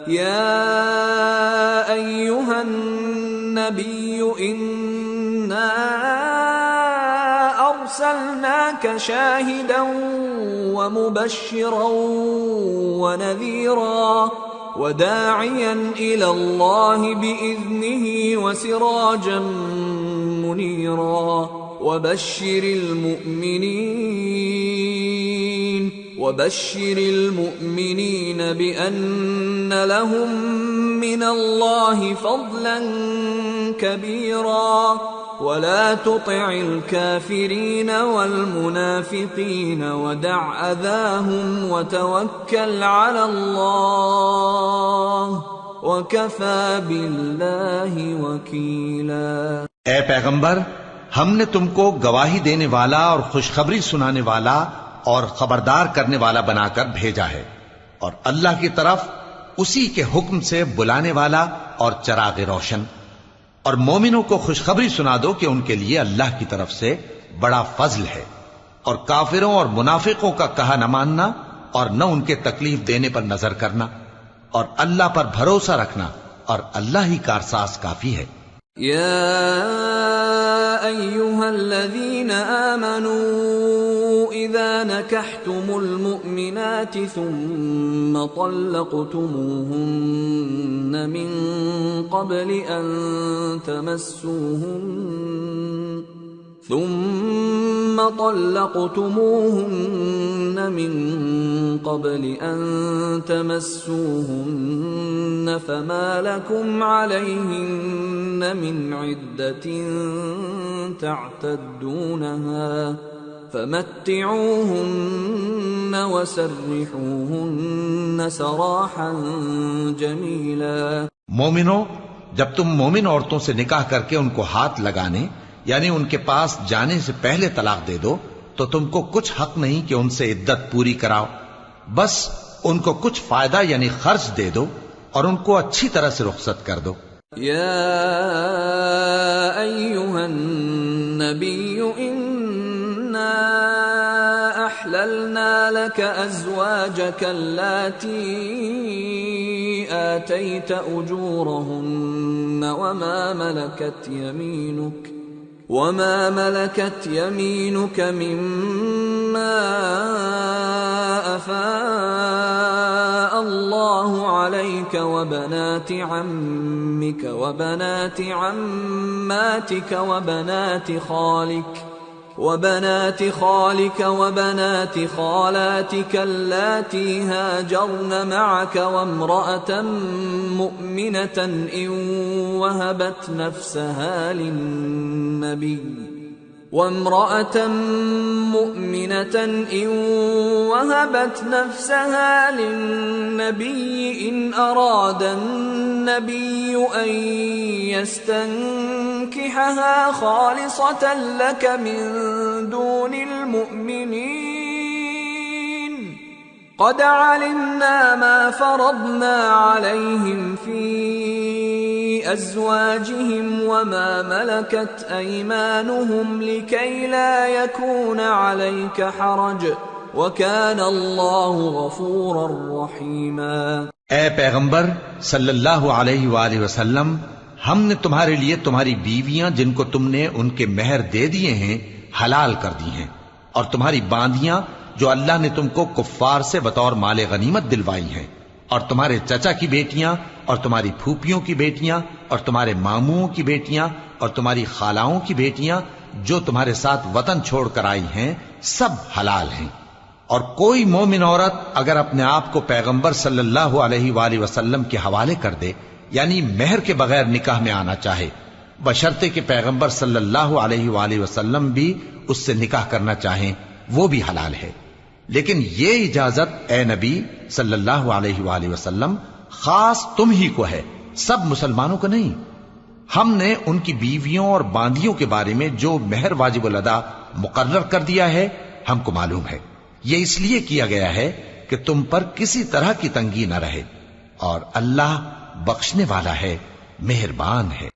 يا أيها النبي إنا أرسلناك شاهدا ومبشرا ونذيرا وداعيا إلى الله بإذنه وسراجا منيرا وبشر المؤمنين بأن لهم من الله فضلا كبيرا ولا تطع الكافرين والمنافقين ودع أذاهم وتوكل على الله وكفى بالله وكيلا۔ اے پیغمبر، ہم نے تم کو گواہی دینے والا اور خوشخبری سنانے والا اور خبردار کرنے والا بنا کر بھیجا ہے، اور اللہ کی طرف اسی کے حکم سے بلانے والا اور چراغ روشن۔ اور مومنوں کو خوشخبری سنا دو کہ ان کے لیے اللہ کی طرف سے بڑا فضل ہے، اور کافروں اور منافقوں کا کہا نہ ماننا اور نہ ان کے تکلیف دینے پر نظر کرنا، اور اللہ پر بھروسہ رکھنا، اور اللہ ہی کارساز کافی ہے۔ يا أيها الذين آمنوا إذا نكحتم المؤمنات ثم طلقتموهن من قبل أن تمسوهن فما لكم عليهن من عدة تعتدونها فمتعوهن وسرحوهن سراحا جميلا۔ مومنو، جب تم مومن عورتوں سے نکاح کر کے ان کو ہاتھ لگانے یعنی ان کے پاس جانے سے پہلے طلاق دے دو تو تم کو کچھ حق نہیں کہ ان سے عدت پوری کراؤ، بس ان کو کچھ فائدہ یعنی خرچ دے دو اور ان کو اچھی طرح سے رخصت کر دو۔ یا ایھا النبی انا احللنا لك ازواجك اللاتي آتيت اجورهن وما ملكت يمينك مما أفاء الله عليك وبنات عمك وبنات عماتك وبنات خالك وبنات خالاتك اللاتي هاجرن معك وامرأة مؤمنة إن وهبت نفسها للنبي إن أراد النبي أن يستنكحها خالصة لك من دون المؤمنين قد علمنا ما فرضنا عليهم في أزواجهم وما ملكت أيمانهم لكي لا يكون عليك حرج وكان الله غفورا رحيما۔ اے پیغمبر صلی اللہ علیہ وآلہ وسلم، ہم نے تمہارے لیے تمہاری بیویاں جن کو تم نے ان کے مہر دے دیے ہیں حلال کر دی ہیں، اور تمہاری باندیاں جو اللہ نے تم کو کفار سے بطور مال غنیمت دلوائی ہیں، اور تمہارے چچا کی بیٹیاں اور تمہاری پھوپھیوں کی بیٹیاں اور تمہارے ماموں کی بیٹیاں اور تمہاری خالاؤں کی بیٹیاں جو تمہارے ساتھ وطن چھوڑ کر آئی ہیں، سب حلال ہیں۔ اور کوئی مومن عورت اگر اپنے آپ کو پیغمبر صلی اللہ علیہ وآلہ وسلم کے حوالے کر دے یعنی مہر کے بغیر نکاح میں آنا چاہے، بشرطے کہ پیغمبر صلی اللہ علیہ وآلہ وسلم بھی اس سے نکاح کرنا چاہیں، وہ بھی حلال ہے۔ لیکن یہ اجازت اے نبی صلی اللہ علیہ وآلہ وسلم خاص تم ہی کو ہے، سب مسلمانوں کو نہیں۔ ہم نے ان کی بیویوں اور باندیوں کے بارے میں جو مہر واجب الادا مقرر کر دیا ہے ہم کو معلوم ہے، یہ اس لیے کیا گیا ہے کہ تم پر کسی طرح کی تنگی نہ رہے، اور اللہ بخشنے والا ہے، مہربان ہے۔